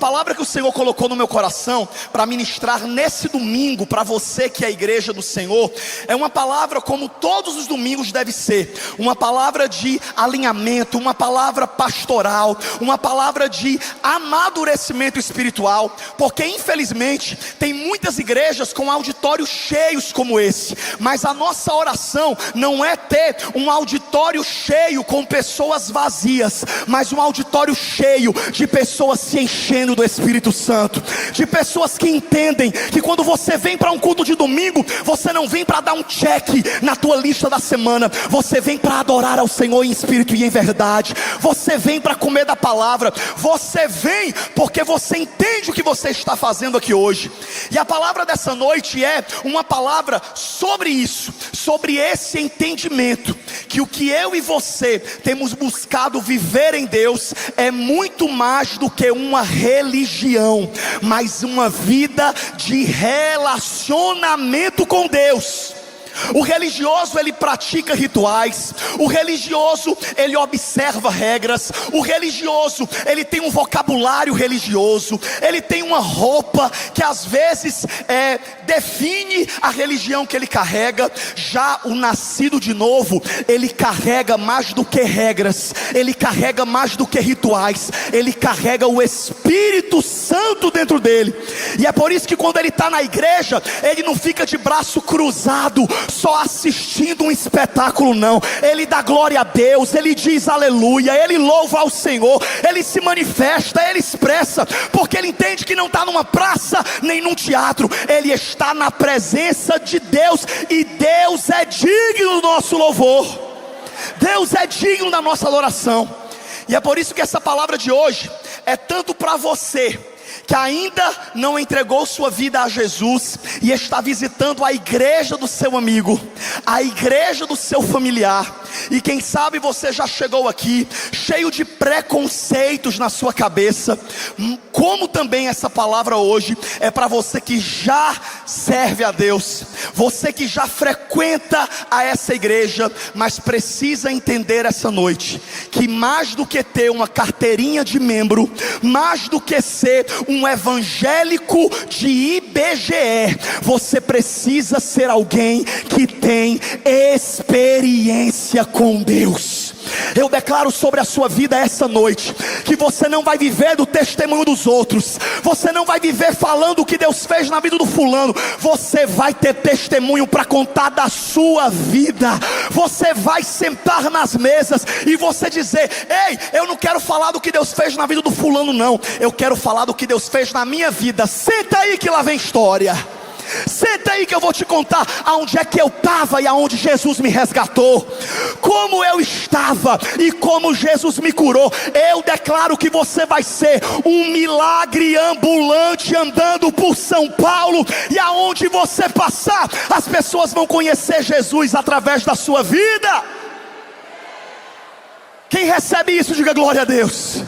A palavra que o Senhor colocou no meu coração para ministrar nesse domingo para você que é a igreja do Senhor é uma palavra como todos os domingos deve ser, uma palavra de alinhamento, uma palavra pastoral, uma palavra de amadurecimento espiritual, porque infelizmente tem muitas igrejas com auditórios cheios como esse, mas a nossa oração não é ter um auditório cheio com pessoas vazias, mas um auditório cheio de pessoas se enchendo do Espírito Santo, de pessoas que entendem que quando você vem para um culto de domingo, você não vem para dar um check na tua lista da semana, você vem para adorar ao Senhor em espírito e em verdade, você vem para comer da palavra, você vem porque você entende o que você está fazendo aqui hoje. E a palavra dessa noite é uma palavra sobre isso, sobre esse entendimento, que o que eu e você temos buscado viver em Deus é muito mais do que uma religião, mas uma vida de relacionamento com Deus. O religioso ele pratica rituais, o religioso ele observa regras, o religioso ele tem um vocabulário religioso, ele tem uma roupa que às vezes define a religião que ele carrega. Já o nascido de novo, ele carrega mais do que regras, ele carrega mais do que rituais, ele carrega o Espírito Santo dentro dele. E é por isso que quando ele está na igreja, ele não fica de braço cruzado só assistindo um espetáculo, não. Ele dá glória a Deus, ele diz aleluia, ele louva ao Senhor, ele se manifesta, ele expressa, porque ele entende que não está numa praça nem num teatro, ele está na presença de Deus, e Deus é digno do nosso louvor, Deus é digno da nossa adoração. E é por isso que essa palavra de hoje é tanto para você que ainda não entregou sua vida a Jesus e está visitando a igreja do seu amigo, a igreja do seu familiar, e quem sabe você já chegou aqui cheio de preconceitos na sua cabeça. Como também essa palavra hoje é para você que já serve a Deus, você que já frequenta a essa igreja, mas precisa entender essa noite que mais do que ter uma carteirinha de membro, mais do que ser um evangélico de IBGE, você precisa ser alguém que tem experiência com Deus. Eu declaro sobre a sua vida essa noite que você não vai viver do testemunho dos outros, você não vai viver falando o que Deus fez na vida do fulano, você vai ter testemunho para contar da sua vida. Você vai sentar nas mesas e você dizer: ei, eu não quero falar do que Deus fez na vida do fulano, não, eu quero falar do que Deus fez na minha vida. Senta aí que lá vem história. Senta aí que eu vou te contar aonde é que eu estava e aonde Jesus me resgatou, como eu estava e como Jesus me curou. Eu declaro que você vai ser um milagre ambulante andando por São Paulo, e aonde você passar, as pessoas vão conhecer Jesus através da sua vida. Quem recebe isso, diga glória a Deus.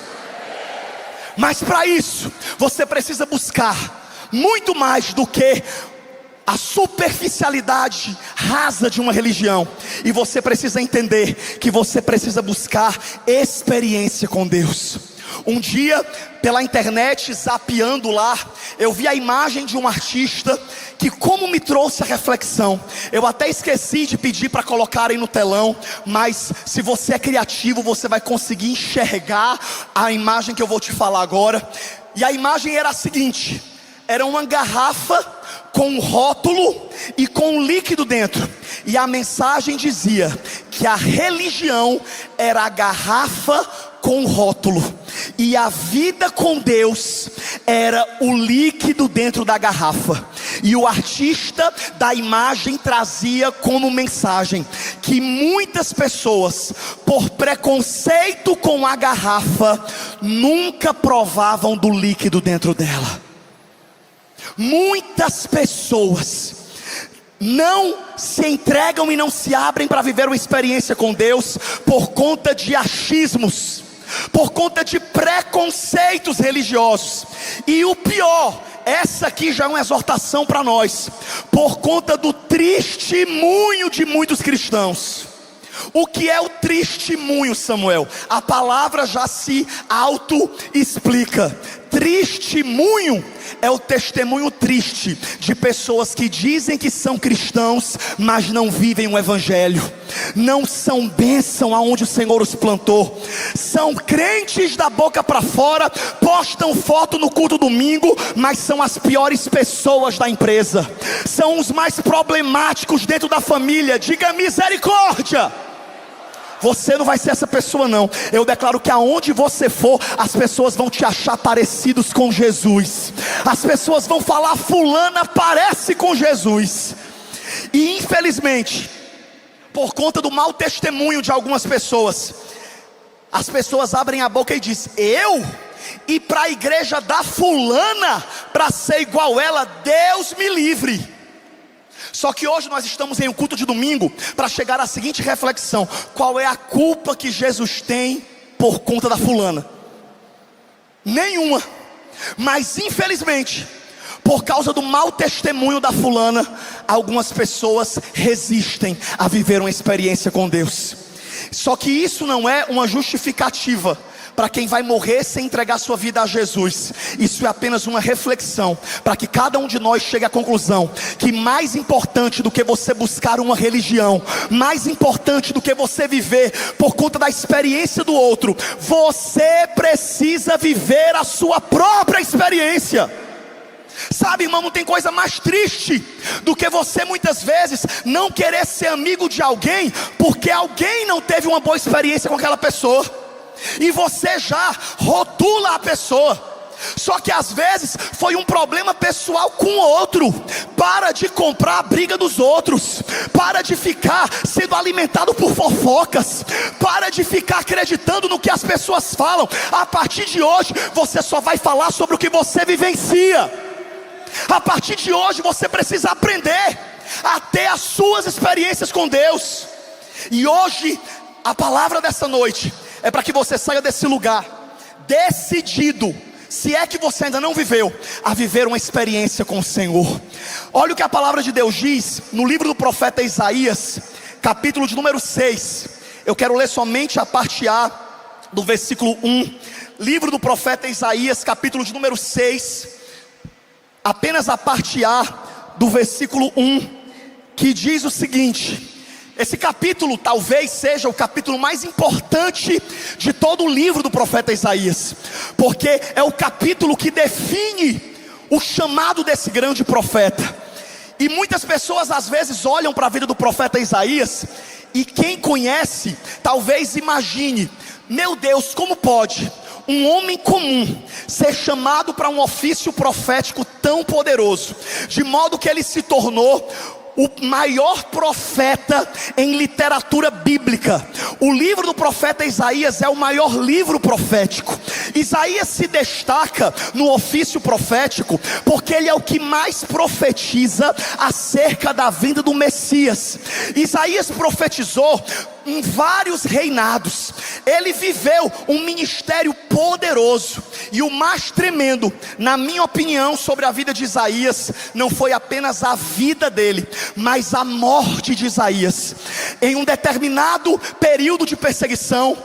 Mas para isso, você precisa buscar muito mais do que a superficialidade rasa de uma religião, e você precisa entender que você precisa buscar experiência com Deus. Um dia, pela internet, zapeando lá, eu vi a imagem de um artista que como me trouxe a reflexão. Eu até esqueci de pedir para colocarem no telão, mas se você é criativo, você vai conseguir enxergar a imagem que eu vou te falar agora. E a imagem era a seguinte: era uma garrafa com um rótulo e com um líquido dentro, e a mensagem dizia que a religião era a garrafa com o rótulo, e a vida com Deus era o líquido dentro da garrafa. E o artista da imagem trazia como mensagem que muitas pessoas, por preconceito com a garrafa, nunca provavam do líquido dentro dela. Muitas pessoas não se entregam e não se abrem para viver uma experiência com Deus por conta de achismos, por conta de preconceitos religiosos. E o pior, essa aqui já é uma exortação para nós, por conta do testemunho de muitos cristãos. O que é o testemunho, Samuel? A palavra já se auto-explica. testemunho é o testemunho triste de pessoas que dizem que são cristãos, mas não vivem o evangelho, não são bênção aonde o Senhor os plantou, são crentes da boca para fora, postam foto no culto domingo, mas são as piores pessoas da empresa, são os mais problemáticos dentro da família. Diga misericórdia. Você não vai ser essa pessoa não. Eu declaro que aonde você for, as pessoas vão te achar parecidos com Jesus. As pessoas vão falar: fulana parece com Jesus. E infelizmente, por conta do mau testemunho de algumas pessoas, as pessoas abrem a boca e dizem: eu ir para a igreja da fulana para ser igual ela? Deus me livre. Só que hoje nós estamos em um culto de domingo para chegar à seguinte reflexão: qual é a culpa que Jesus tem por conta da fulana? Nenhuma. Mas infelizmente, por causa do mau testemunho da fulana, algumas pessoas resistem a viver uma experiência com Deus. Só que isso não é uma justificativa para quem vai morrer sem entregar sua vida a Jesus. Isso é apenas uma reflexão, para que cada um de nós chegue à conclusão que mais importante do que você buscar uma religião, mais importante do que você viver por conta da experiência do outro, você precisa viver a sua própria experiência. Sabe, irmão, não tem coisa mais triste do que você muitas vezes não querer ser amigo de alguém porque alguém não teve uma boa experiência com aquela pessoa, e você já rotula a pessoa. Só que às vezes foi um problema pessoal com o outro. Para de comprar a briga dos outros, para de ficar sendo alimentado por fofocas, para de ficar acreditando no que as pessoas falam. A partir de hoje você só vai falar sobre o que você vivencia. A partir de hoje você precisa aprender a ter as suas experiências com Deus. E hoje a palavra dessa noite é para que você saia desse lugar decidido, se é que você ainda não viveu, a viver uma experiência com o Senhor. Olha o que a palavra de Deus diz no livro do profeta Isaías, capítulo de número 6. Eu quero ler somente a parte A do versículo 1. Livro do profeta Isaías, capítulo de número 6, apenas a parte A do versículo 1, que diz o seguinte. Esse capítulo talvez seja o capítulo mais importante de todo o livro do profeta Isaías, porque é o capítulo que define o chamado desse grande profeta. E muitas pessoas às vezes olham para a vida do profeta Isaías, e quem conhece talvez imagine: meu Deus, como pode um homem comum ser chamado para um ofício profético tão poderoso, de modo que ele se tornou o maior profeta em literatura bíblica. O livro do profeta Isaías é o maior livro profético. Isaías se destaca no ofício profético porque ele é o que mais profetiza acerca da vinda do Messias. Isaías profetizou em vários reinados. Ele viveu um ministério poderoso. E o mais tremendo, na minha opinião, sobre a vida de Isaías, não foi apenas a vida dele, mas a morte de Isaías. Em um determinado período de perseguição,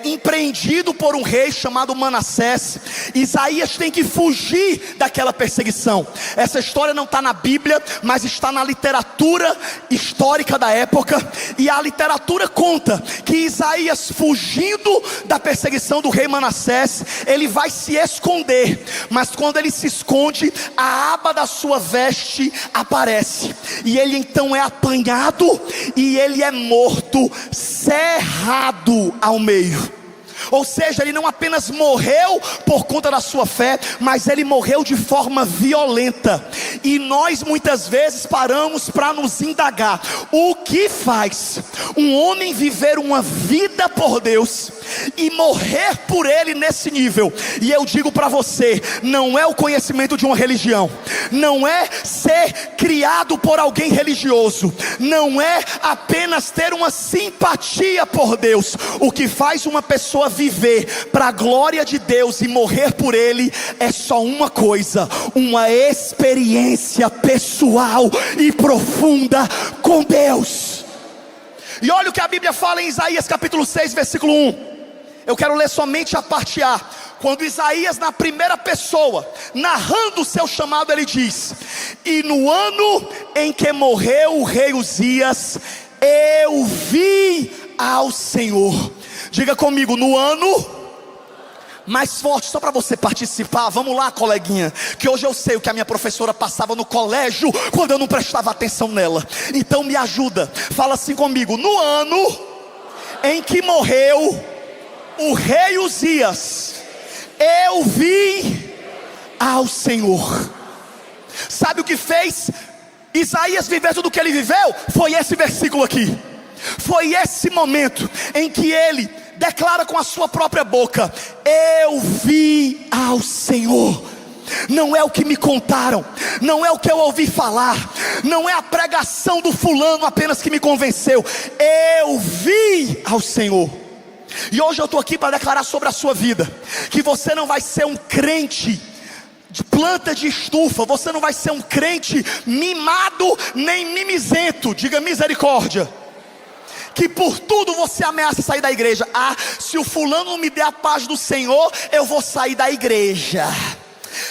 empreendido por um rei chamado Manassés, Isaías tem que fugir daquela perseguição. Essa história não está na Bíblia, mas está na literatura histórica da época. E a literatura conta que Isaías, fugindo da perseguição do rei Manassés, ele vai se esconder. Mas quando ele se esconde, a aba da sua veste aparece, e ele então é apanhado e ele é morto, cerrado ao meio. Ou seja, ele não apenas morreu por conta da sua fé, mas ele morreu de forma violenta. E nós muitas vezes paramos para nos indagar: o que faz um homem viver uma vida por Deus e morrer por Ele nesse nível? E eu digo para você, não é o conhecimento de uma religião, não é ser criado por alguém religioso, não é apenas ter uma simpatia por Deus. O que faz uma pessoa viver para a glória de Deus e morrer por Ele é só uma coisa: uma experiência pessoal e profunda com Deus. E olha o que a Bíblia fala em Isaías capítulo 6 versículo 1. Eu quero ler somente a parte A. quando Isaías, na primeira pessoa, narrando o seu chamado, ele diz: e no ano em que morreu o rei Uzias, eu vi ao Senhor. Diga comigo, no ano. Mais forte, só para você participar. Vamos lá, coleguinha, que hoje eu sei o que a minha professora passava no colégio quando eu não prestava atenção nela. Então me ajuda, fala assim comigo: no ano em que morreu o rei Uzias, eu vi ao Senhor. Sabe o que fez Isaías viver tudo o que ele viveu? Foi esse versículo aqui. Foi esse momento em que ele declara com a sua própria boca: eu vi ao Senhor. Não é o que me contaram, não é o que eu ouvi falar, não é a pregação do fulano apenas que me convenceu. Eu vi ao Senhor. E hoje eu estou aqui para declarar sobre a sua vida que você não vai ser um crente de planta de estufa, você não vai ser um crente mimado nem mimizento. Diga misericórdia. Que por tudo você ameaça sair da igreja. Ah, se o fulano não me der a paz do Senhor, eu vou sair da igreja.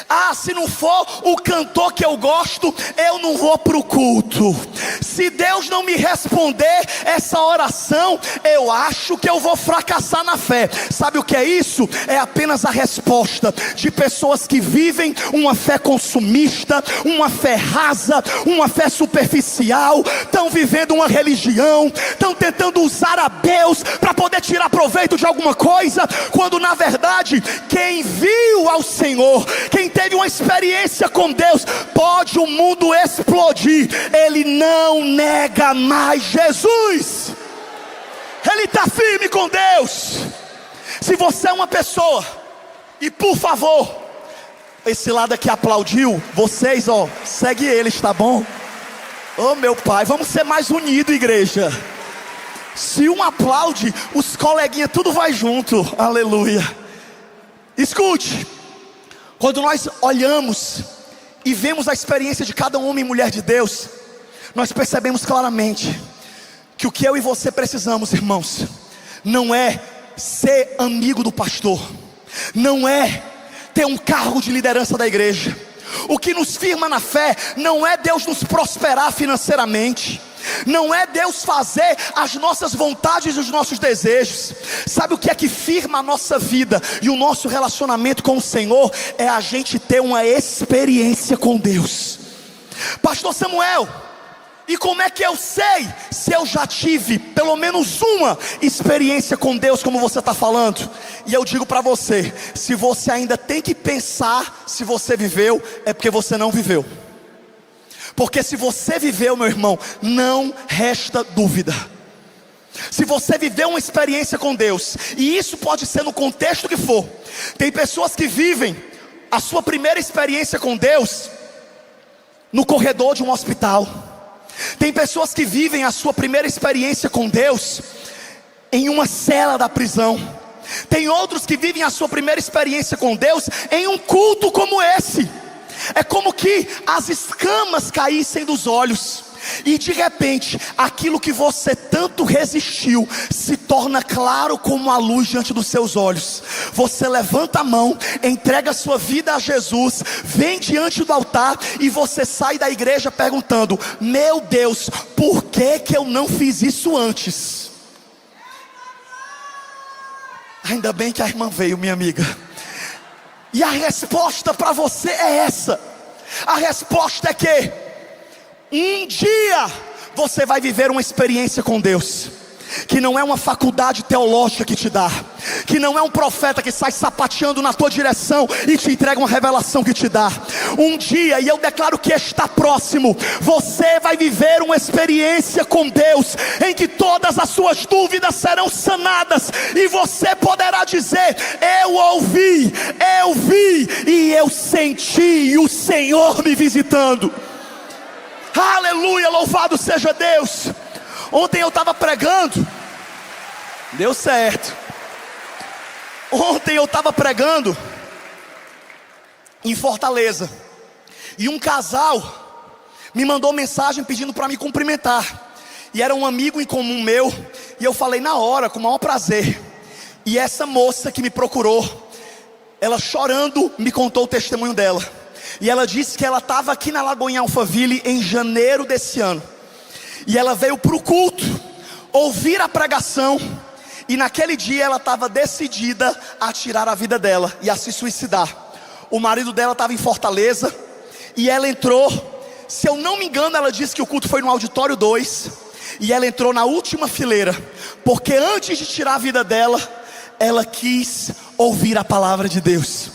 Ah, se não for o cantor que eu gosto, eu não vou para o culto. Se Deus não me responder essa oração, eu acho que eu vou fracassar na fé. Sabe o que é isso? É apenas a resposta de pessoas que vivem uma fé consumista, uma fé rasa, uma fé superficial. Estão vivendo uma religião, estão tentando usar a Deus para poder tirar proveito de alguma coisa, quando na verdade quem viu ao Senhor, quem teve uma experiência com Deus, pode o mundo explodir, ele não nega mais Jesus. Ele está firme com Deus. Se você é uma pessoa, e por favor, esse lado aqui aplaudiu, vocês segue eles, tá bom? Oh meu pai, vamos ser mais unidos, igreja. Se um aplaude, os coleguinhas tudo vai junto. Aleluia. Escute, quando nós olhamos e vemos a experiência de cada homem e mulher de Deus, nós percebemos claramente que o que eu e você precisamos, irmãos, não é ser amigo do pastor, não é ter um cargo de liderança da igreja. O que nos firma na fé não é Deus nos prosperar financeiramente, não é Deus fazer as nossas vontades e os nossos desejos. Sabe o que é que firma a nossa vida e o nosso relacionamento com o Senhor? É a gente ter uma experiência com Deus. Pastor Samuel, e como é que eu sei se eu já tive pelo menos uma experiência com Deus, como você está falando? E eu digo para você, se você ainda tem que pensar se você viveu, é porque você não viveu. Porque se você viveu, meu irmão, não resta dúvida. Se você viveu uma experiência com Deus, e isso pode ser no contexto que for. Tem pessoas que vivem a sua primeira experiência com Deus no corredor de um hospital. Tem pessoas que vivem a sua primeira experiência com Deus em uma cela da prisão. Tem outros que vivem a sua primeira experiência com Deus em um culto como esse. É como que as escamas caíssem dos olhos, e de repente, aquilo que você tanto resistiu, se torna claro como a luz diante dos seus olhos. Você levanta a mão, entrega a sua vida a Jesus, vem diante do altar, e você sai da igreja perguntando: meu Deus, por que eu não fiz isso antes? Ainda bem que a irmã veio, minha amiga. E a resposta para você é essa. A resposta é que um dia você vai viver uma experiência com Deus, que não é uma faculdade teológica que te dá, que não é um profeta que sai sapateando na tua direção e te entrega uma revelação que te dá. Um dia, e eu declaro que está próximo, você vai viver uma experiência com Deus, em que todas as suas dúvidas serão sanadas, e você poderá dizer: eu ouvi, eu vi e eu senti o Senhor me visitando. Aleluia, louvado seja Deus. Ontem eu estava pregando, deu certo. Ontem eu estava pregando em Fortaleza, e um casal me mandou mensagem pedindo para me cumprimentar. E era um amigo em comum meu, e eu falei na hora, com o maior prazer. E essa moça que me procurou, ela chorando me contou o testemunho dela. E ela disse que ela estava aqui na Lagoinha Alphaville em janeiro desse ano. E ela veio para o culto, ouvir a pregação. E naquele dia ela estava decidida a tirar a vida dela e a se suicidar. O marido dela estava em Fortaleza. E ela entrou, se eu não me engano, ela disse que o culto foi no auditório 2. E ela entrou na última fileira, porque antes de tirar a vida dela, ela quis ouvir a palavra de Deus.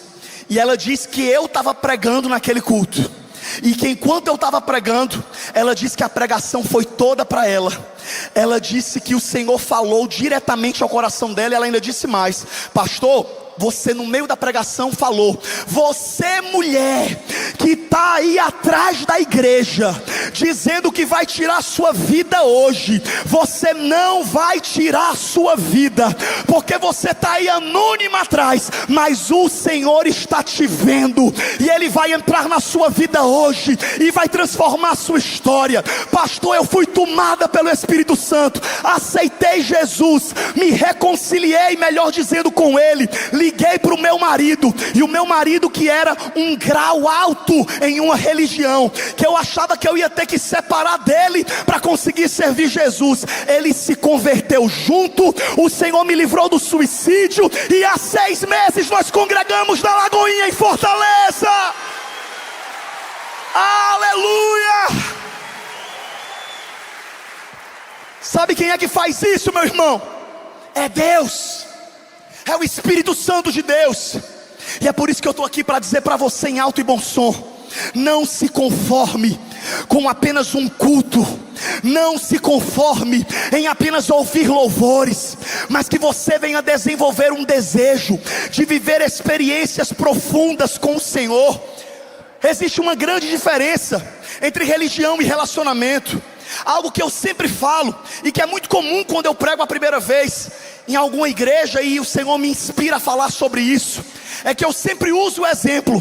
E ela disse que eu estava pregando naquele culto, e que enquanto eu estava pregando, ela disse que a pregação foi toda para ela. Ela disse que o Senhor falou diretamente ao coração dela. E ela ainda disse mais: pastor, você no meio da pregação falou: você mulher que está aí atrás da igreja, dizendo que vai tirar a sua vida hoje, você não vai tirar a sua vida, porque você está aí anônima atrás, mas o Senhor está te vendo, e Ele vai entrar na sua vida hoje, e vai transformar a sua história. Pastor, eu fui tomada pelo Espírito Santo, aceitei Jesus, me reconciliei, melhor dizendo, com Ele. Liguei para o meu marido, e o meu marido, que era um grau alto em uma religião, que eu achava que eu ia ter que separar dele para conseguir servir Jesus, ele se converteu junto. O Senhor me livrou do suicídio, e há 6 meses nós congregamos na Lagoinha em Fortaleza. Aleluia! Sabe quem é que faz isso, meu irmão? É Deus. É o Espírito Santo de Deus. E é por isso que eu estou aqui para dizer para você em alto e bom som: não se conforme com apenas um culto, não se conforme em apenas ouvir louvores, mas que você venha desenvolver um desejo de viver experiências profundas com o Senhor. Existe uma grande diferença entre religião e relacionamento. Algo que eu sempre falo, e que é muito comum quando eu prego a primeira vez em alguma igreja, e o Senhor me inspira a falar sobre isso, é que eu sempre uso o exemplo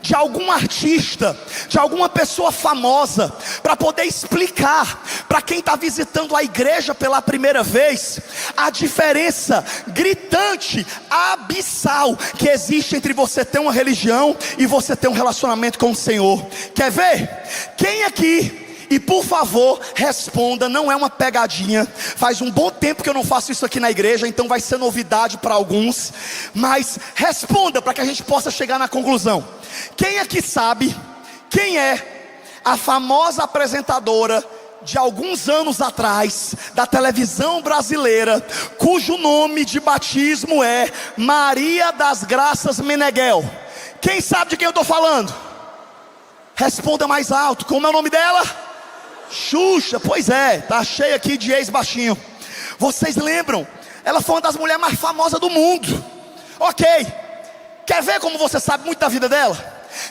de algum artista, de alguma pessoa famosa, para poder explicar para quem está visitando a igreja pela primeira vez, a diferença gritante, abissal, que existe entre você ter uma religião e você ter um relacionamento com o Senhor. Quer ver? Quem aqui... E por favor, responda, não é uma pegadinha. Faz um bom tempo que eu não faço isso aqui na igreja, então vai ser novidade para alguns. Mas responda para que a gente possa chegar na conclusão. Quem aqui sabe quem é a famosa apresentadora de alguns anos atrás, da televisão brasileira, cujo nome de batismo é Maria das Graças Meneghel? Quem sabe de quem eu estou falando? Responda mais alto. Como é o nome dela? Xuxa. Pois é, tá cheio aqui de ex-baixinho. Vocês lembram? Ela foi uma das mulheres mais famosas do mundo. Ok, quer ver como você sabe muito da vida dela?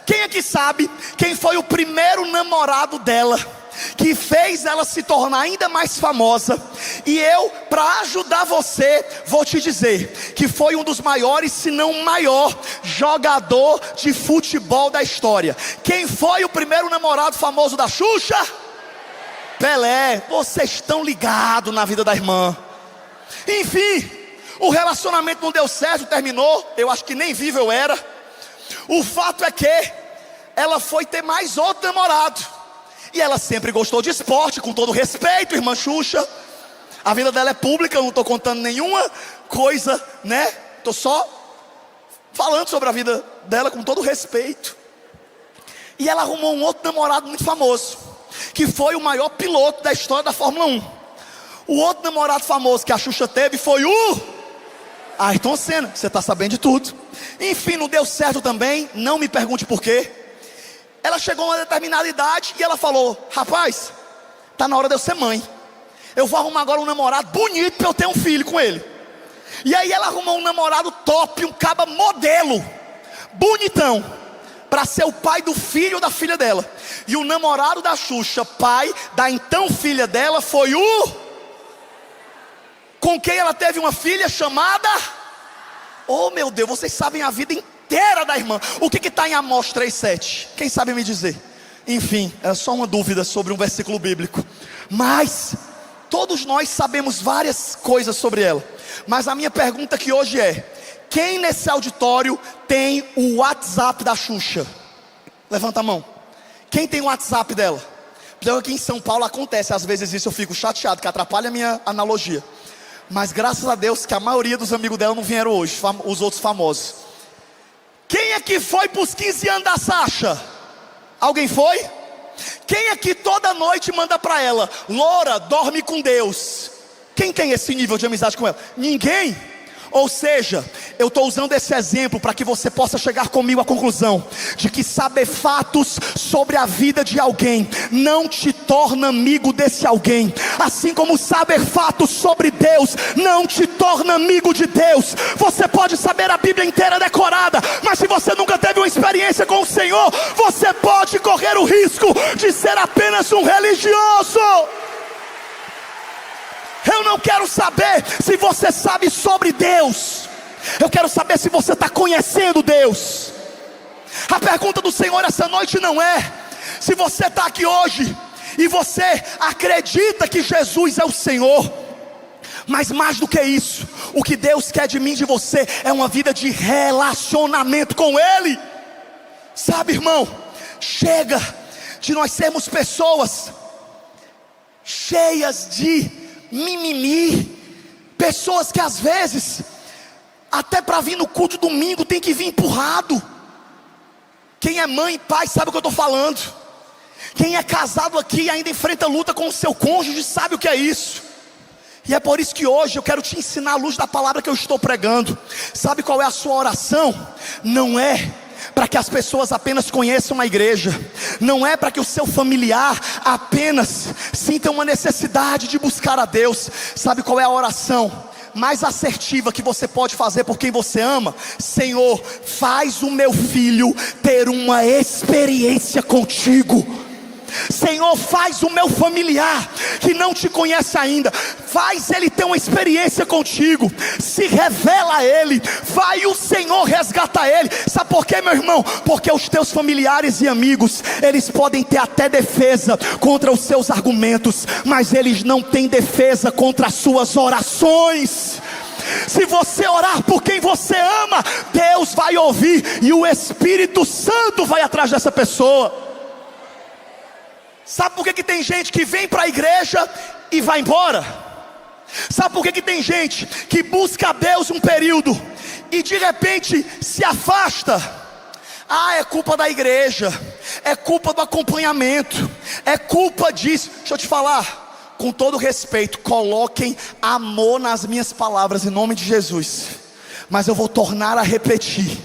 Quem aqui sabe quem foi o primeiro namorado dela, que fez ela se tornar ainda mais famosa? E eu, para ajudar você, vou te dizer que foi um dos maiores, se não o maior jogador de futebol da história. Quem foi o primeiro namorado famoso da Xuxa? Pelé. Vocês estão ligados na vida da irmã. Enfim, o relacionamento não deu certo, terminou. Eu acho que nem vivo eu era. O fato é que ela foi ter mais outro namorado, e ela sempre gostou de esporte, com todo respeito, irmã Xuxa. A vida dela é pública, eu não estou contando nenhuma coisa, né? Estou só falando sobre a vida dela com todo respeito. E ela arrumou um outro namorado muito famoso, que foi o maior piloto da história da Fórmula 1. O outro namorado famoso que a Xuxa teve foi o Ayrton Senna. Você está sabendo de tudo. Enfim, não deu certo também, não me pergunte por quê. Ela chegou a uma determinada idade e ela falou: rapaz, está na hora de eu ser mãe. Eu vou arrumar agora um namorado bonito para eu ter um filho com ele. E aí ela arrumou um namorado top, um caba modelo, bonitão, para ser o pai do filho da filha dela. E o namorado da Xuxa, pai da então filha dela, foi o... com quem ela teve uma filha chamada... Oh meu Deus, vocês sabem a vida inteira da irmã. O que está em Amós 3,7? Quem sabe me dizer? Enfim, era só uma dúvida sobre um versículo bíblico. Mas todos nós sabemos várias coisas sobre ela. Mas a minha pergunta aqui hoje é: Quem nesse auditório tem o WhatsApp da Xuxa? Levanta a mão. Quem tem o WhatsApp dela? Porque aqui em São Paulo acontece, às vezes isso eu fico chateado, que atrapalha a minha analogia. Mas graças a Deus que a maioria dos amigos dela não vieram hoje, os outros famosos. Quem é que foi para os 15 anos da Sasha? Alguém foi? Quem é que toda noite manda para ela: Loura, dorme com Deus? Quem tem esse nível de amizade com ela? Ninguém. Ou seja, eu estou usando esse exemplo para que você possa chegar comigo à conclusão de que saber fatos sobre a vida de alguém não te torna amigo desse alguém, assim como saber fatos sobre Deus não te torna amigo de Deus. Você pode saber a Bíblia inteira decorada, mas se você nunca teve uma experiência com o Senhor, você pode correr o risco de ser apenas um religioso. Eu não quero saber se você sabe sobre Deus, eu quero saber se você está conhecendo Deus. A pergunta do Senhor essa noite não é se você está aqui hoje e você acredita que Jesus é o Senhor, mas mais do que isso, o que Deus quer de mim e de você é uma vida de relacionamento com Ele. Sabe, irmão, chega de nós sermos pessoas cheias de mimimi, pessoas que às vezes até para vir no culto domingo tem que vir empurrado. Quem é mãe e pai sabe o que eu estou falando. Quem é casado aqui e ainda enfrenta luta com o seu cônjuge sabe o que é isso. E é por isso que hoje eu quero te ensinar à luz da palavra que eu estou pregando. Sabe qual é a sua oração? Não é para que as pessoas apenas conheçam a igreja, não é para que o seu familiar apenas sinta uma necessidade de buscar a Deus. Sabe qual é a oração mais assertiva que você pode fazer por quem você ama? Senhor, faz o meu filho ter uma experiência contigo. Senhor, faz o meu familiar que não te conhece ainda, faz ele ter uma experiência contigo. Se revela a ele, vai o Senhor resgatar ele. Sabe por quê, meu irmão? Porque os teus familiares e amigos, eles podem ter até defesa contra os seus argumentos, mas eles não têm defesa contra as suas orações. Se você orar por quem você ama, Deus vai ouvir e o Espírito Santo vai atrás dessa pessoa. Sabe por que tem gente que vem para a igreja e vai embora? Sabe por que tem gente que busca a Deus um período e de repente se afasta? Ah, é culpa da igreja, é culpa do acompanhamento, é culpa disso. Deixa eu te falar, com todo respeito, coloquem amor nas minhas palavras em nome de Jesus. Mas eu vou tornar a repetir,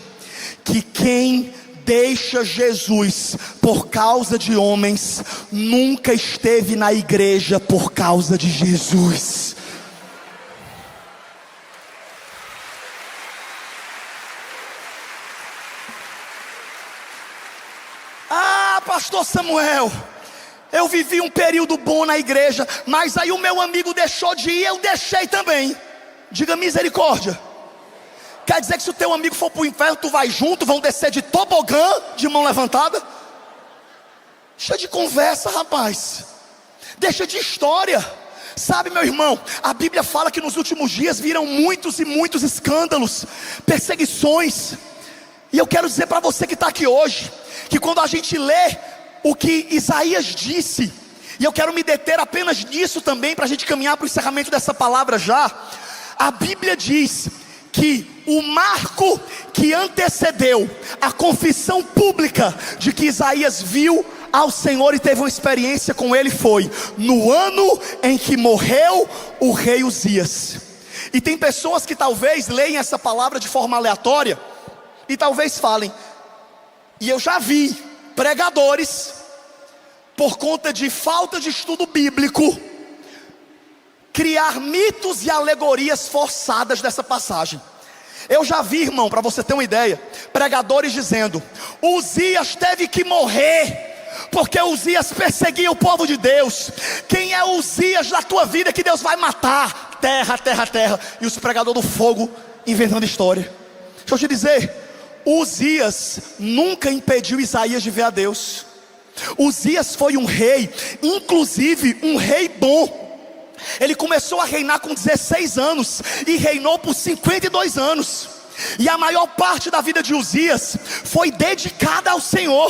que quem deixa Jesus por causa de homens nunca esteve na igreja por causa de Jesus. Ah, pastor Samuel, eu vivi um período bom na igreja, mas aí o meu amigo deixou de ir, eu deixei também. Diga misericórdia. Quer dizer que se o teu amigo for para o inferno, tu vai junto, vão descer de tobogã, de mão levantada? Deixa de conversa, rapaz. Deixa de história. Sabe, meu irmão, a Bíblia fala que nos últimos dias viram muitos e muitos escândalos, perseguições. E eu quero dizer para você que está aqui hoje, que quando a gente lê o que Isaías disse, e eu quero me deter apenas nisso também, para a gente caminhar para o encerramento dessa palavra já. A Bíblia diz que o marco que antecedeu a confissão pública de que Isaías viu ao Senhor e teve uma experiência com Ele foi no ano em que morreu o rei Uzias. E tem pessoas que talvez leem essa palavra de forma aleatória e talvez falem, e eu já vi pregadores, por conta de falta de estudo bíblico, criar mitos e alegorias forçadas dessa passagem. Eu já vi, irmão, para você ter uma ideia, pregadores dizendo, Uzias teve que morrer porque Uzias perseguia o povo de Deus. Quem é Uzias da tua vida que Deus vai matar? Terra, terra, terra. E os pregadores do fogo inventando história. Deixa eu te dizer, Uzias nunca impediu Isaías de ver a Deus. Uzias foi um rei, inclusive um rei bom. Ele começou a reinar com 16 anos e reinou por 52 anos. E a maior parte da vida de Uzias foi dedicada ao Senhor.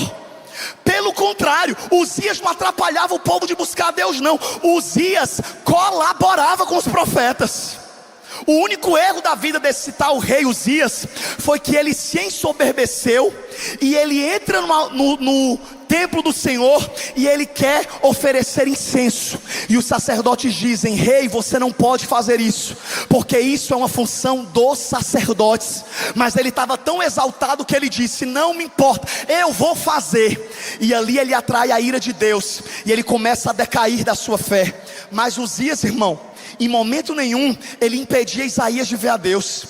Pelo contrário, Uzias não atrapalhava o povo de buscar a Deus, não. Uzias colaborava com os profetas. O único erro da vida desse tal rei Uzias foi que ele se ensoberbeceu e ele entra no templo do Senhor e ele quer oferecer incenso. E os sacerdotes dizem: rei, você não pode fazer isso, porque isso é uma função dos sacerdotes. Mas ele estava tão exaltado que ele disse: não me importa, eu vou fazer. E ali ele atrai a ira de Deus e ele começa a decair da sua fé. Mas Uzias, irmão, em momento nenhum ele impedia Isaías de ver a Deus.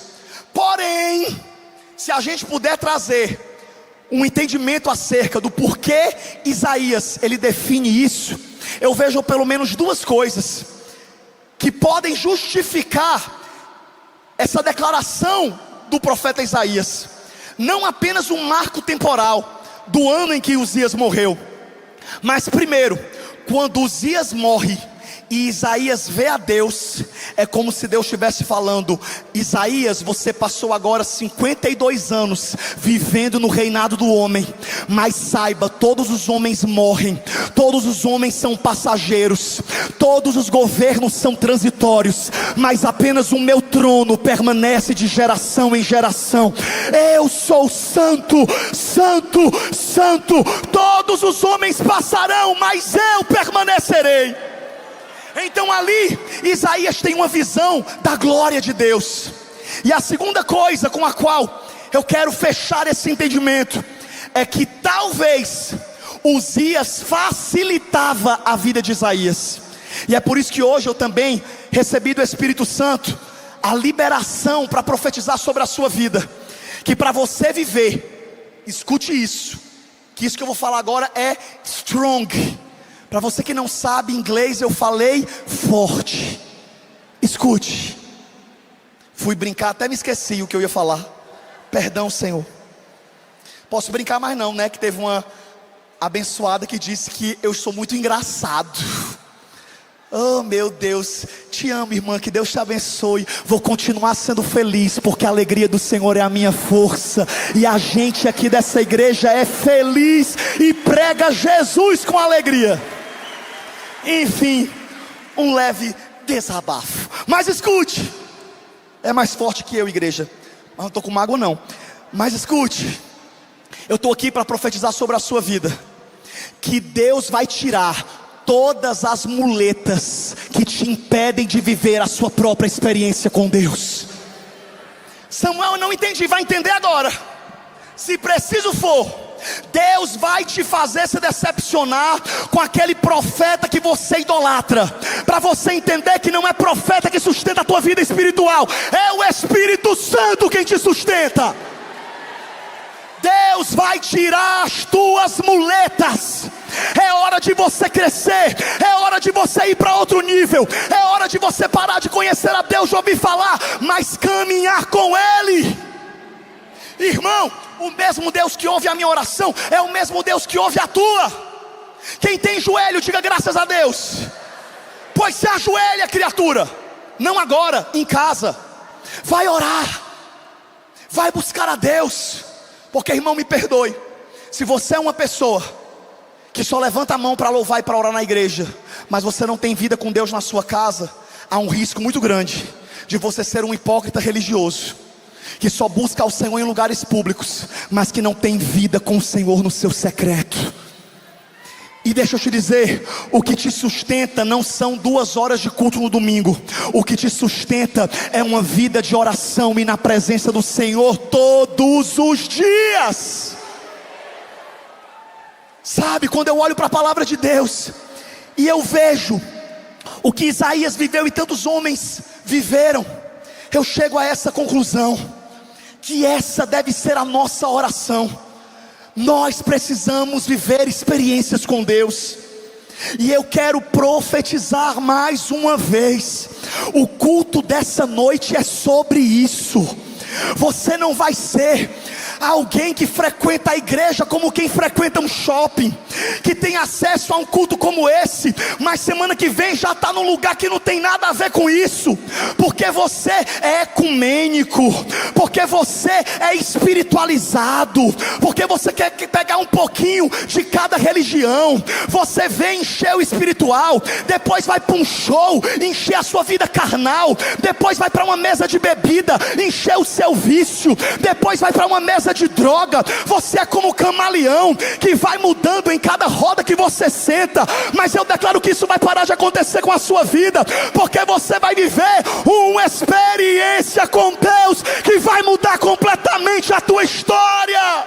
Porém, se a gente puder trazer um entendimento acerca do porquê Isaías ele define isso, eu vejo pelo menos duas coisas que podem justificar essa declaração do profeta Isaías. Não apenas um marco temporal do ano em que Uzias morreu, mas primeiro, quando Uzias morre e Isaías vê a Deus, é como se Deus estivesse falando: Isaías, você passou agora 52 anos vivendo no reinado do homem, mas saiba, todos os homens morrem, todos os homens são passageiros, todos os governos são transitórios, mas apenas o meu trono permanece de geração em geração. Eu sou santo, santo, santo. Todos os homens passarão, mas eu permanecerei. Então ali Isaías tem uma visão da glória de Deus. E a segunda coisa com a qual eu quero fechar esse entendimento é que talvez Uzias facilitava a vida de Isaías. E é por isso que hoje eu também recebi do Espírito Santo a liberação para profetizar sobre a sua vida, que para você viver, escute isso, que isso que eu vou falar agora é strong. Para você que não sabe inglês, eu falei forte. Escute. Fui brincar, até me esqueci o que eu ia falar. Perdão, Senhor. Posso brincar mais não, né? Que teve uma abençoada que disse que eu sou muito engraçado. Oh meu Deus, te amo, irmã, que Deus te abençoe. Vou continuar sendo feliz, porque a alegria do Senhor é a minha força. E a gente aqui dessa igreja é feliz e prega Jesus com alegria. Enfim, um leve desabafo. Mas escute, é mais forte que eu, igreja, mas não estou com mágoa não. Mas escute, eu estou aqui para profetizar sobre a sua vida, que Deus vai tirar todas as muletas que te impedem de viver a sua própria experiência com Deus. Samuel, eu não entendi, vai entender agora. Se preciso for, Deus vai te fazer se decepcionar com aquele profeta que você idolatra, para você entender que não é profeta que sustenta a tua vida espiritual, é o Espírito Santo quem te sustenta. Deus vai tirar as tuas muletas. É hora de você crescer, é hora de você ir para outro nível, é hora de você parar de conhecer a Deus, de ouvir falar, mas caminhar com Ele. Irmão, o mesmo Deus que ouve a minha oração é o mesmo Deus que ouve a tua. Quem tem joelho, diga graças a Deus. Pois se ajoelha, criatura, não agora, em casa. Vai orar, vai buscar a Deus. Porque, irmão, me perdoe, se você é uma pessoa que só levanta a mão para louvar e para orar na igreja, mas você não tem vida com Deus na sua casa, há um risco muito grande de você ser um hipócrita religioso, que só busca ao Senhor em lugares públicos, mas que não tem vida com o Senhor no seu secreto. E deixa eu te dizer, o que te sustenta não são 2 horas de culto no domingo. O que te sustenta é uma vida de oração e na presença do Senhor todos os dias. Sabe, quando eu olho para a palavra de Deus e eu vejo o que Isaías viveu e tantos homens viveram, eu chego a essa conclusão, que essa deve ser a nossa oração. Nós precisamos viver experiências com Deus. E eu quero profetizar mais uma vez, o culto dessa noite é sobre isso. Você não vai ser Há alguém que frequenta a igreja como quem frequenta um shopping, que tem acesso a um culto como esse, mas semana que vem já está num lugar que não tem nada a ver com isso, porque você é ecumênico, porque você é espiritualizado, porque você quer pegar um pouquinho de cada religião. Você vem encher o espiritual, depois vai para um show, encher a sua vida carnal, depois vai para uma mesa de bebida, encher o seu vício, depois vai para uma mesa de droga. Você é como um camaleão que vai mudando em cada roda que você senta, mas eu declaro que isso vai parar de acontecer com a sua vida, porque você vai viver uma experiência com Deus que vai mudar completamente a tua história.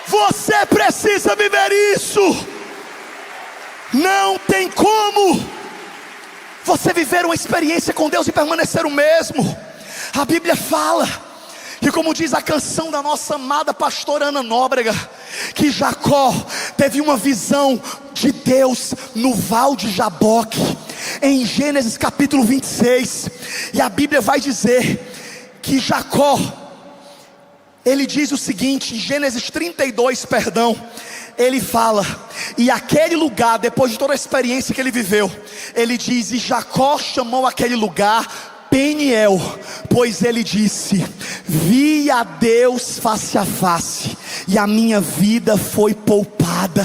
Você precisa viver isso. Não tem como você viver uma experiência com Deus e permanecer o mesmo. A Bíblia fala que, como diz a canção da nossa amada pastora Ana Nóbrega, que Jacó teve uma visão de Deus no Val de Jaboque, em Gênesis capítulo 26. E a Bíblia vai dizer que Jacó, ele diz o seguinte, em Gênesis 32, ele fala, e aquele lugar, depois de toda a experiência que ele viveu, ele diz, e Jacó chamou aquele lugar Peniel, pois ele disse, vi a Deus face a face, e a minha vida foi poupada.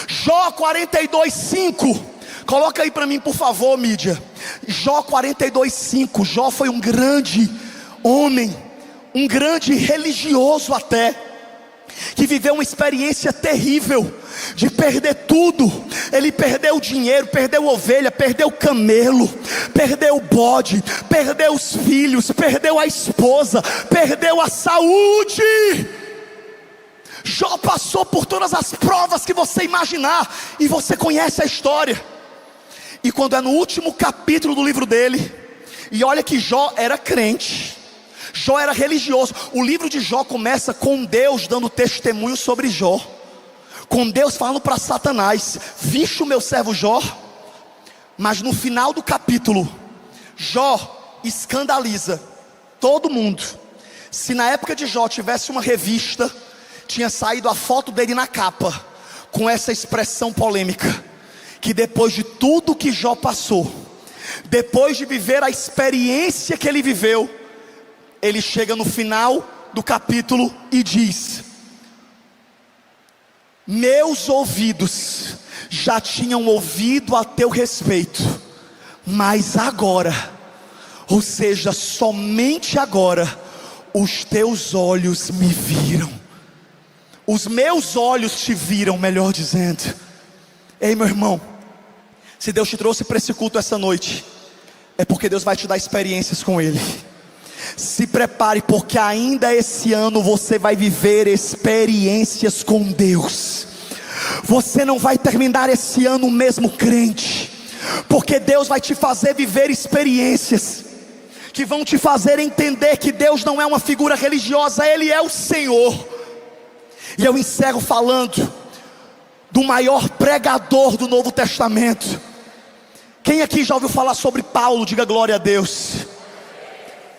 Jó 42:5, coloca aí para mim por favor, mídia. Jó 42:5, Jó foi um grande homem, um grande religioso até, que viveu uma experiência terrível de perder tudo. Ele perdeu o dinheiro, perdeu ovelha, perdeu camelo, perdeu o bode, perdeu os filhos, perdeu a esposa, perdeu a saúde. Jó passou por todas as provas que você imaginar, e você conhece a história. E quando é no último capítulo do livro dele, e olha que Jó era crente, Jó era religioso. O livro de Jó começa com Deus dando testemunho sobre Jó, com Deus falando para Satanás, viste o meu servo Jó? Mas no final do capítulo, Jó escandaliza todo mundo. Se na época de Jó tivesse uma revista, tinha saído a foto dele na capa, com essa expressão polêmica, que depois de tudo que Jó passou, depois de viver a experiência que ele viveu, ele chega no final do capítulo e diz, meus ouvidos já tinham ouvido a teu respeito, mas agora, ou seja, somente agora, os teus olhos me viram. Os meus olhos te viram, melhor dizendo. Ei meu irmão, se Deus te trouxe para esse culto essa noite, é porque Deus vai te dar experiências com Ele. Se prepare, porque ainda esse ano você vai viver experiências com Deus. Você não vai terminar esse ano mesmo crente, porque Deus vai te fazer viver experiências que vão te fazer entender que Deus não é uma figura religiosa, Ele é o Senhor. E eu encerro falando do maior pregador do Novo Testamento. Quem aqui já ouviu falar sobre Paulo? Diga glória a Deus.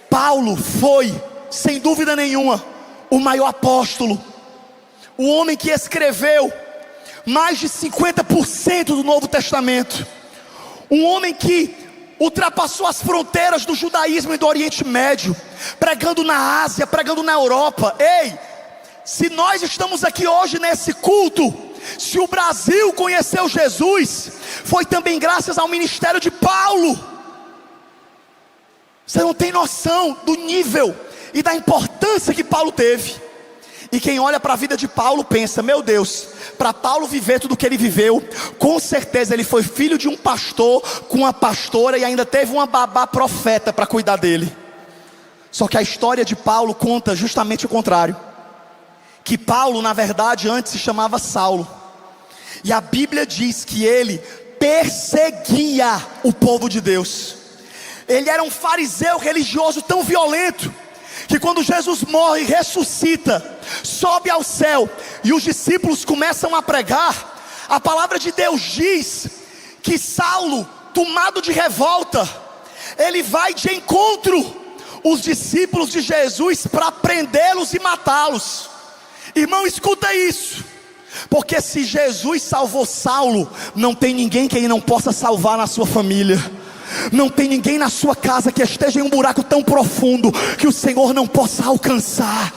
Paulo foi, sem dúvida nenhuma, o maior apóstolo, o homem que escreveu mais de 50% do Novo Testamento, um homem que ultrapassou as fronteiras do judaísmo e do Oriente Médio, pregando na Ásia, pregando na Europa. Ei, se nós estamos aqui hoje nesse culto, se o Brasil conheceu Jesus, foi também graças ao ministério de Paulo. Você não tem noção do nível e da importância que Paulo teve. E quem olha para a vida de Paulo pensa, meu Deus, para Paulo viver tudo o que ele viveu, com certeza ele foi filho de um pastor, com uma pastora, e ainda teve uma babá profeta para cuidar dele. Só que a história de Paulo conta justamente o contrário, que Paulo na verdade antes se chamava Saulo, e a Bíblia diz que ele perseguia o povo de Deus. Ele era um fariseu religioso tão violento, que quando Jesus morre e ressuscita, sobe ao céu, e os discípulos começam a pregar, a palavra de Deus diz que Saulo, tomado de revolta, ele vai de encontro os discípulos de Jesus para prendê-los e matá-los. Irmão, escuta isso, porque se Jesus salvou Saulo, não tem ninguém que ele não possa salvar na sua família. Não tem ninguém na sua casa que esteja em um buraco tão profundo que o Senhor não possa alcançar.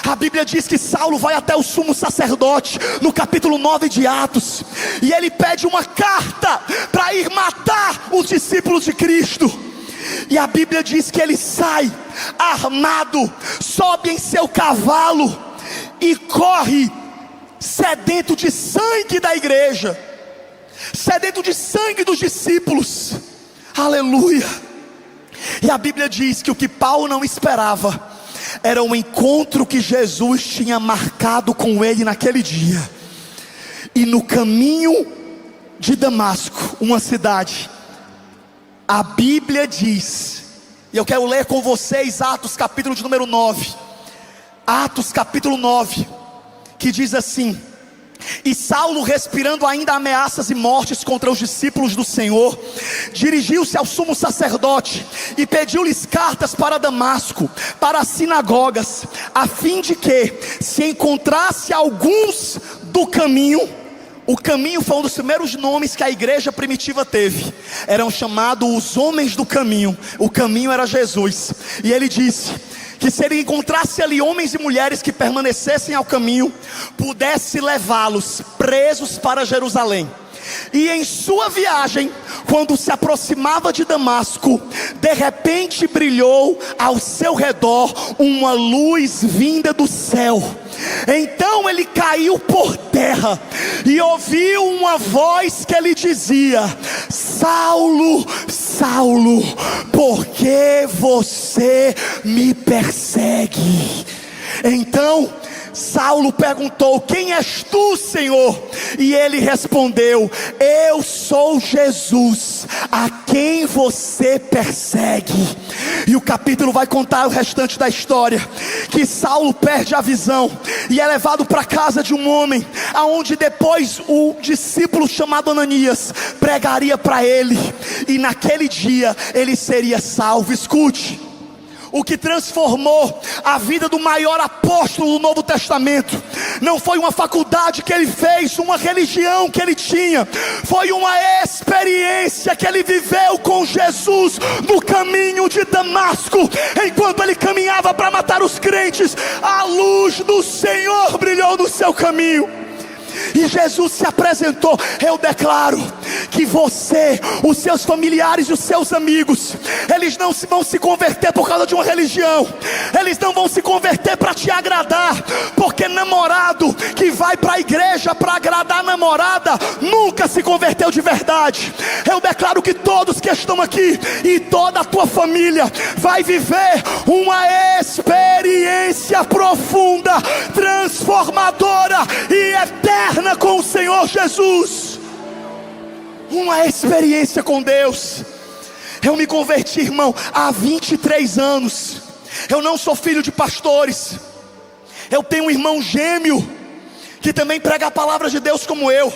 A Bíblia diz que Saulo vai até o sumo sacerdote, no capítulo 9 de Atos, e ele pede uma carta para ir matar os discípulos de Cristo. E a Bíblia diz que ele sai armado, sobe em seu cavalo e corre sedento de sangue da igreja, sedento de sangue dos discípulos. Aleluia. E a Bíblia diz que o que Paulo não esperava era um encontro que Jesus tinha marcado com ele naquele dia. E no caminho de Damasco, uma cidade, a Bíblia diz, e eu quero ler com vocês Atos capítulo de número 9, Atos capítulo 9, que diz assim: e Saulo, respirando ainda ameaças e mortes contra os discípulos do Senhor, dirigiu-se ao sumo sacerdote e pediu-lhes cartas para Damasco, para as sinagogas, a fim de que, se encontrasse alguns do caminho. O caminho foi um dos primeiros nomes que a igreja primitiva teve. Eram chamados os homens do caminho. O caminho era Jesus. E ele disse que se ele encontrasse ali homens e mulheres que permanecessem ao caminho, pudesse levá-los presos para Jerusalém. E em sua viagem, quando se aproximava de Damasco, de repente brilhou ao seu redor uma luz vinda do céu. Então ele caiu por terra e ouviu uma voz que lhe dizia: Saulo, Saulo, por que você me persegue? Então Saulo perguntou: quem és tu, Senhor? E ele respondeu: eu sou Jesus, a quem você persegue. E o capítulo vai contar o restante da história, que Saulo perde a visão e é levado para a casa de um homem, aonde depois o discípulo chamado Ananias pregaria para ele, e naquele dia ele seria salvo. Escute, o que transformou a vida do maior apóstolo do Novo Testamento não foi uma faculdade que ele fez, uma religião que ele tinha, foi uma experiência que ele viveu com Jesus no caminho de Damasco. Enquanto ele caminhava para matar os crentes, a luz do Senhor brilhou no seu caminho. E Jesus se apresentou: eu declaro que você, os seus familiares e os seus amigos, eles não vão se converter por causa de uma religião, eles não vão se converter para te agradar, porque namorado que vai para a igreja para agradar a namorada nunca se converteu de verdade. Eu declaro que todos que estão aqui e toda a tua família vai viver uma experiência profunda, transformadora e eterna com o Senhor Jesus. Uma experiência com Deus. Eu me converti, irmão, há 23 anos. Eu não sou filho de pastores. Eu tenho um irmão gêmeo que também prega a palavra de Deus como eu.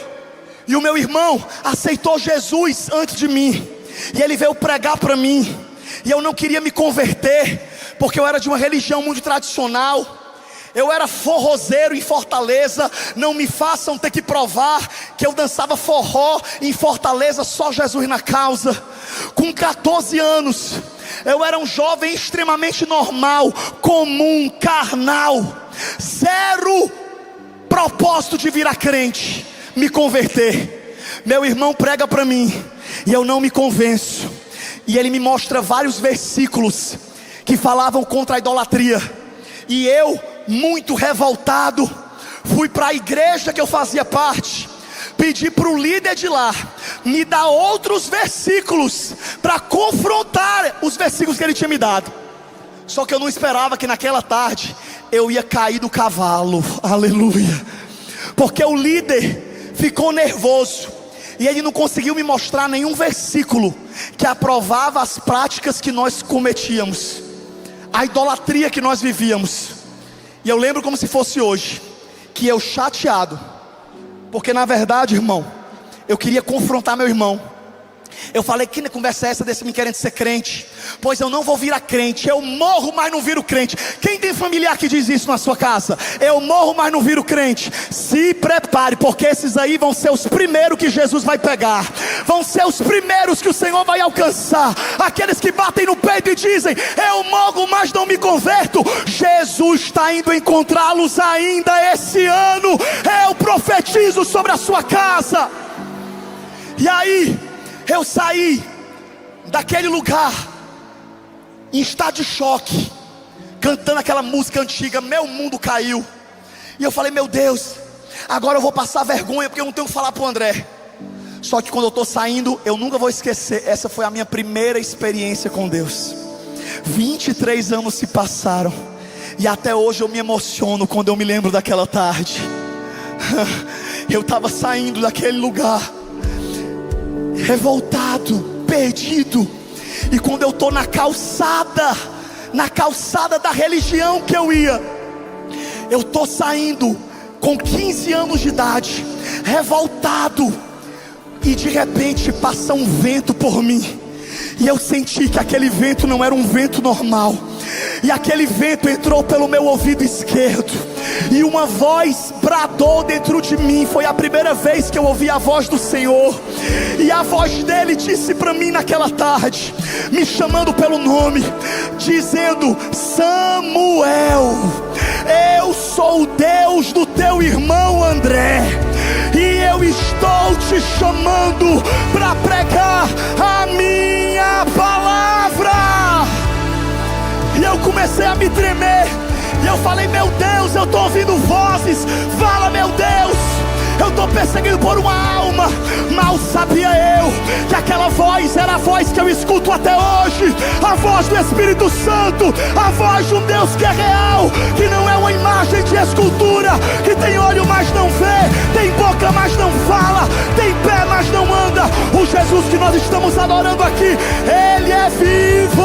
E o meu irmão aceitou Jesus antes de mim, e ele veio pregar para mim. E eu não queria me converter, porque eu era de uma religião muito tradicional. Eu era forrozeiro em Fortaleza. Não me façam ter que provar que eu dançava forró em Fortaleza, só Jesus na causa. Com 14 anos, eu era um jovem extremamente normal, comum, carnal, zero propósito de virar crente, me converter. Meu irmão prega para mim e eu não me convenço. E ele me mostra vários versículos que falavam contra a idolatria. E eu, muito revoltado, fui para a igreja que eu fazia parte, pedi para o líder de lá me dar outros versículos para confrontar os versículos que ele tinha me dado. Só que eu não esperava que naquela tarde eu ia cair do cavalo. Aleluia. Porque o líder ficou nervoso e ele não conseguiu me mostrar nenhum versículo que aprovava as práticas que nós cometíamos, a idolatria que nós vivíamos. E eu lembro como se fosse hoje, que eu chateado, porque na verdade, irmão, eu queria confrontar meu irmão. Eu falei: que conversa é essa desse me querendo ser crente? Pois eu não vou virar crente. Eu morro, mas não viro crente. Quem tem familiar que diz isso na sua casa? Eu morro, mas não viro crente. Se prepare, porque esses aí vão ser os primeiros que Jesus vai pegar. Vão ser os primeiros que o Senhor vai alcançar. Aqueles que batem no peito e dizem: eu morro, mas não me converto. Jesus está indo encontrá-los ainda esse ano. Eu profetizo sobre a sua casa. E aí eu saí daquele lugar em estado de choque, cantando aquela música antiga, Meu Mundo Caiu. E eu falei: meu Deus, agora eu vou passar vergonha, porque eu não tenho o que falar para o André. Só que quando eu estou saindo, eu nunca vou esquecer, essa foi a minha primeira experiência com Deus. 23 anos se passaram, e até hoje eu me emociono quando eu me lembro daquela tarde. Eu estava saindo daquele lugar, revoltado, perdido. E quando eu estou na calçada da religião que eu ia, eu estou saindo com 15 anos de idade, revoltado, e de repente passa um vento por mim, e eu senti que aquele vento não era um vento normal, e aquele vento entrou pelo meu ouvido esquerdo, e uma voz bradou dentro de mim. Foi a primeira vez que eu ouvi a voz do Senhor, e a voz dele disse para mim naquela tarde, me chamando pelo nome, dizendo: Samuel, eu sou o Deus do teu irmão André, e eu estou te chamando para pregar a minha palavra. E eu comecei a me tremer, e eu falei: meu Deus, eu estou ouvindo vozes. Fala: meu Deus, eu estou perseguido por uma alma. Mal sabia eu que aquela voz era a voz que eu escuto até hoje, a voz do Espírito Santo, a voz de um Deus que é real, que não é uma imagem de escultura, que tem olho mas não vê, tem boca mas não fala, tem pé mas não anda. O Jesus que nós estamos adorando aqui, Ele é vivo,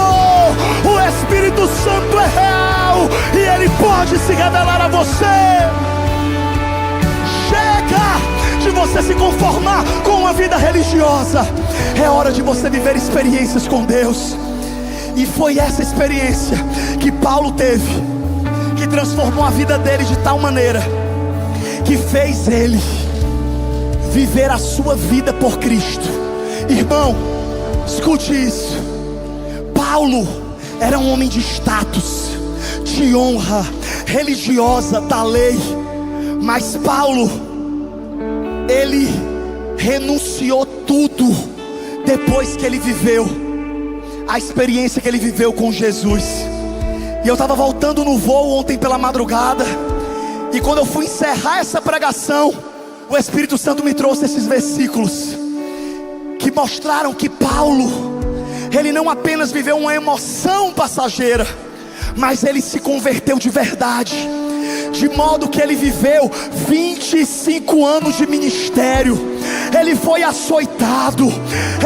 o Espírito Santo é real, e Ele pode se revelar a você. Chega de você se conformar com uma vida religiosa, é hora de você viver experiências com Deus. E foi essa experiência que Paulo teve, que transformou a vida dele de tal maneira, que fez ele viver a sua vida por Cristo. Irmão, escute isso. Paulo era um homem de status, de honra religiosa, da lei. Mas Paulo, ele renunciou tudo depois que ele viveu a experiência que ele viveu com Jesus. E eu estava voltando no voo ontem pela madrugada, e quando eu fui encerrar essa pregação, o Espírito Santo me trouxe esses versículos que mostraram que Paulo, ele não apenas viveu uma emoção passageira, mas ele se converteu de verdade. De modo que ele viveu 25 anos de ministério. Ele foi açoitado,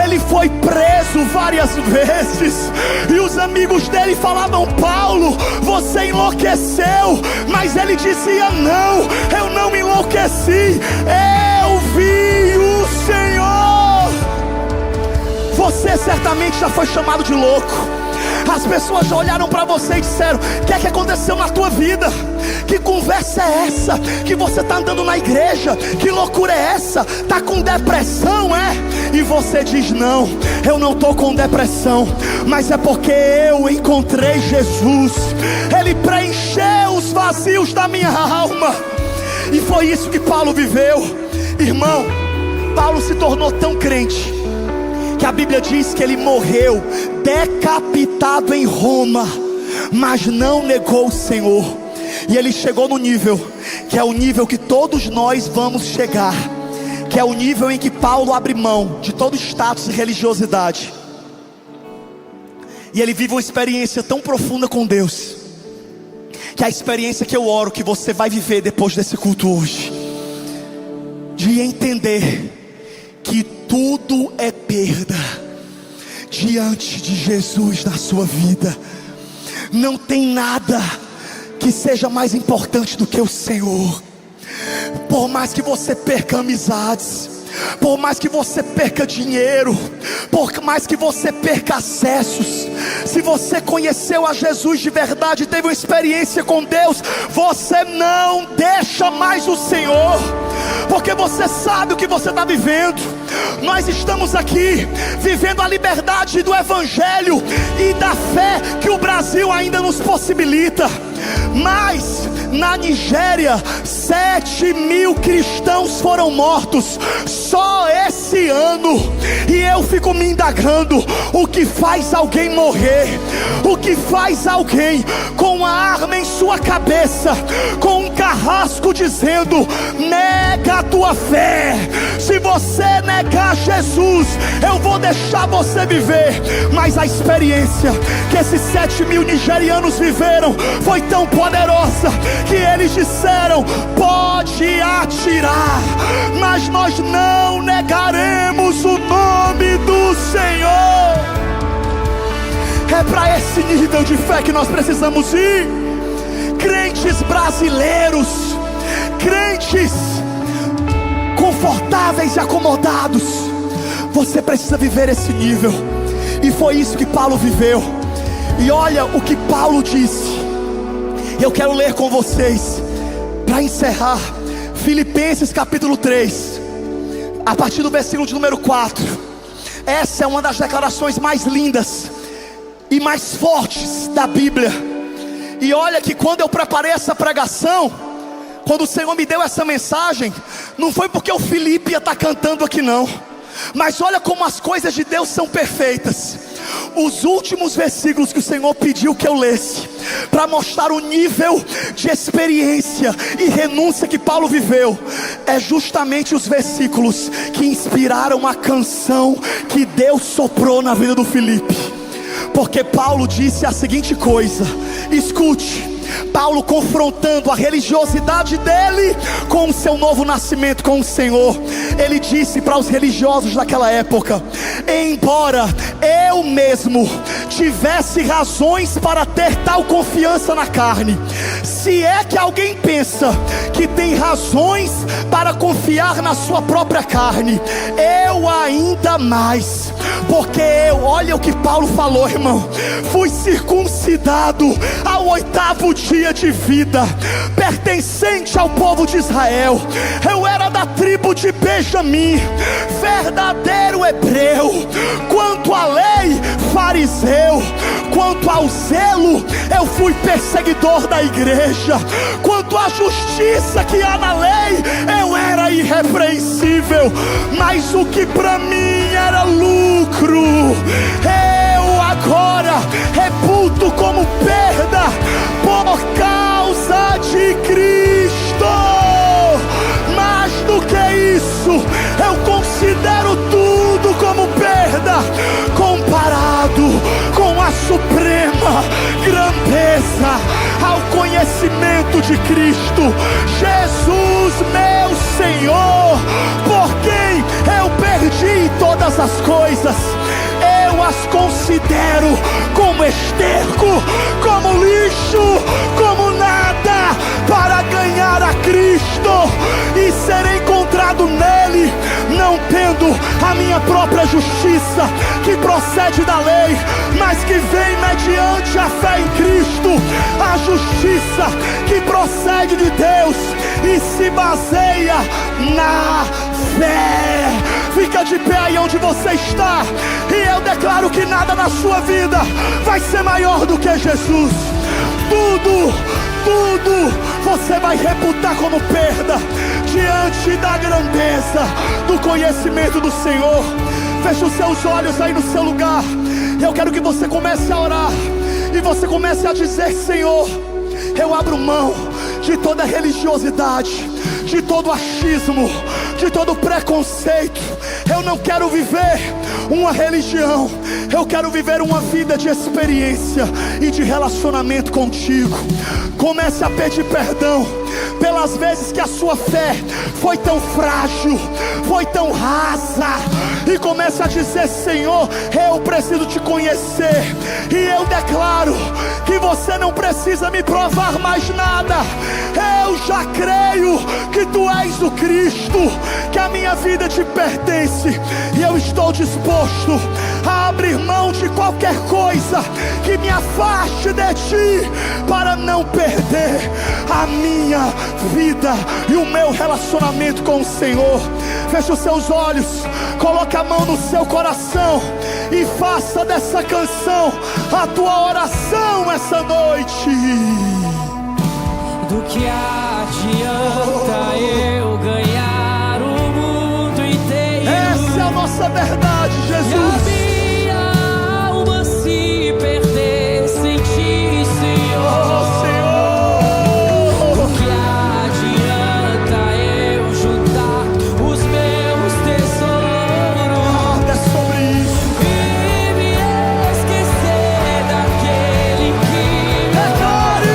ele foi preso várias vezes, e os amigos dele falavam: Paulo, você enlouqueceu. Mas ele dizia: não, eu não enlouqueci, eu vi o Senhor. Você certamente já foi chamado de louco. As pessoas já olharam para você e disseram: o que é que aconteceu na tua vida? Que conversa é essa? Que você está andando na igreja? Que loucura é essa? Está com depressão, é? E você diz: não, eu não estou com depressão, mas é porque eu encontrei Jesus. Ele preencheu os vazios da minha alma. E foi isso que Paulo viveu. Irmão, Paulo se tornou tão crente que a Bíblia diz que ele morreu decapitado em Roma, mas não negou o Senhor. E ele chegou no nível, que é o nível que todos nós vamos chegar, que é o nível em que Paulo abre mão de todo status e religiosidade, e ele vive uma experiência tão profunda com Deus, que é a experiência que eu oro que você vai viver depois desse culto hoje, de entender que tudo é perda diante de Jesus na sua vida. Não tem nada que seja mais importante do que o Senhor. Por mais que você perca amizades, Por mais que você perca dinheiro, por mais que você perca acessos, se você conheceu a Jesus de verdade, teve uma experiência com Deus, você não deixa mais o Senhor, porque você sabe o que você está vivendo. Nós estamos aqui vivendo a liberdade do Evangelho e da fé que o Brasil ainda nos possibilita. Mas na Nigéria 7.000 cristãos foram mortos só esse ano. E eu fico me indagando: o que faz alguém morrer? O que faz alguém com uma arma em sua cabeça, com um carrasco dizendo: nega a tua fé? Se você negar Jesus, eu vou deixar você viver. Mas a experiência que esses 7.000 nigerianos viveram foi tão poderosa que eles disseram: pode atirar, mas nós não negaremos o nome do Senhor. É para esse nível de fé que nós precisamos ir. Crentes brasileiros, crentes confortáveis e acomodados, você precisa viver esse nível. E foi isso que Paulo viveu. E olha o que Paulo disse. Eu quero ler com vocês, para encerrar, Filipenses capítulo 3, a partir do versículo de número 4. Essa é uma das declarações mais lindas e mais fortes da Bíblia. E olha que quando eu preparei essa pregação, quando o Senhor me deu essa mensagem, não foi porque o Felipe ia estar cantando aqui não, mas olha como as coisas de Deus são perfeitas. Os últimos versículos que o Senhor pediu que eu lesse, para mostrar o nível de experiência e renúncia que Paulo viveu, é justamente os versículos que inspiraram a canção que Deus soprou na vida do Felipe. Porque Paulo disse a seguinte coisa, escute. Paulo confrontando a religiosidade dele com o seu novo nascimento com o Senhor. Ele disse para os religiosos daquela época: embora eu mesmo tivesse razões para ter tal confiança na carne, se é que alguém pensa que tem razões para confiar na sua própria carne, eu ainda mais. Porque eu, olha o que Paulo falou, irmão: fui circuncidado ao 8º dia de vida, pertencente ao povo de Israel. Eu era da tribo de Benjamim, verdadeiro hebreu. Quanto à lei, fariseu. Quanto ao zelo, eu fui perseguidor da igreja. Quanto à justiça que há na lei, eu era irrepreensível. Mas o que para mim era lucro, eu agora reputo como perda por causa de Cristo. Mais do que isso, eu considero tudo como perda comparado com a suprema grandeza ao conhecimento de Cristo Jesus, meu Senhor, por quem eu perdi todas as coisas. Eu as considero como esterco, como lixo, como nada, para ganhar a Cristo e ser encontrado nele, não tendo a minha própria justiça que procede da lei, mas que vem mediante a fé em Cristo, a justiça que procede de Deus e se baseia na fé. Fica de pé aí onde você está, e eu declaro que nada na sua vida vai ser maior do que Jesus. Tudo você vai reputar como perda diante da grandeza do conhecimento do Senhor. Feche os seus olhos aí no seu lugar. Eu quero que você comece a orar e você comece a dizer: Senhor, eu abro mão de toda religiosidade, de todo achismo, de todo preconceito. Eu não quero viver uma religião, eu quero viver uma vida de experiência e de relacionamento contigo. Comece a pedir perdão pelas vezes que a sua fé foi tão frágil, foi tão rasa, e comece a dizer: Senhor, eu preciso te conhecer, e eu declaro que você não precisa me provar mais nada. eu já creio que tu és o Cristo, que a minha vida te pertence, e eu estou disposto a abrir mão de qualquer coisa que me afaste de ti, para não perder a minha vida e o meu relacionamento com o Senhor. Feche os seus olhos, coloque a mão no seu coração e faça dessa canção a tua oração essa noite. Do que adianta eu ganhar o mundo inteiro? Essa é a nossa verdade, Jesus. E a minha alma se pertence em ti, Senhor. Senhor. Do que adianta eu juntar os meus tesouros? É sobre isso. E me esquecer daquele que me Declare.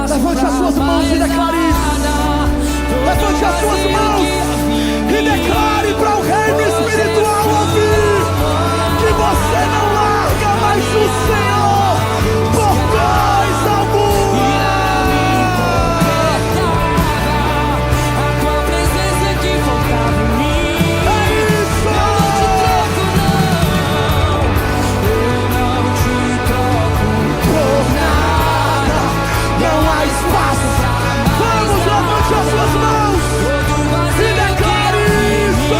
Levante as suas mãos e declare isso. Levante as suas mãos e declare para o reino espiritual ouvir que você não larga mais o Senhor por coisa alguma. A tua presença que faltava em mim. É isso. Eu não te troco por nada. Não há espaço. Vamos, levante as suas mãos e declare isso.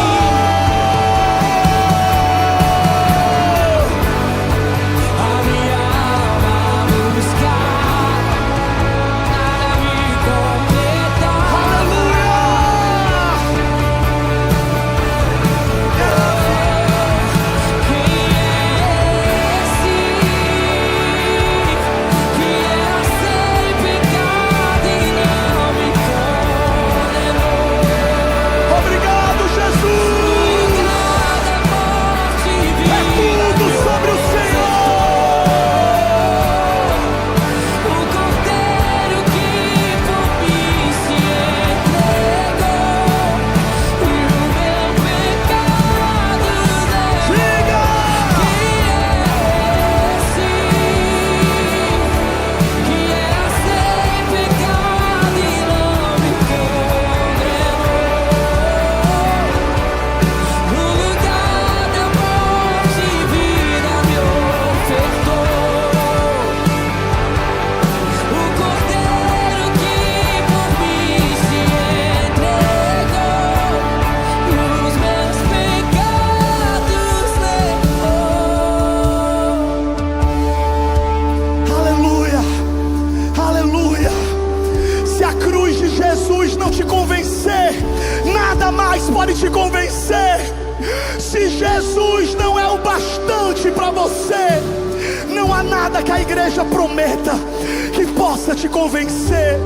A minha alma buscar, nada me completar. Aleluia. Quem é esse que era sem pecado e não me condenou? Obrigado, Jesus. Cada morte e vida, É tudo sobre o Senhor. o cordeiro que por mim se entregou e o meu pecado levou. Diga. Quem é esse que era sem pecado e não me condenou? No lugar da morte e vida me ofertou o cordeiro que por mim se entregou e os meus pecados levou. Aleluia. Aleluia. Se a cruz de Jesus não te convencer, nada mais pode te convencer. Se Jesus não é o bastante para você, não há nada que a igreja prometa que possa te convencer.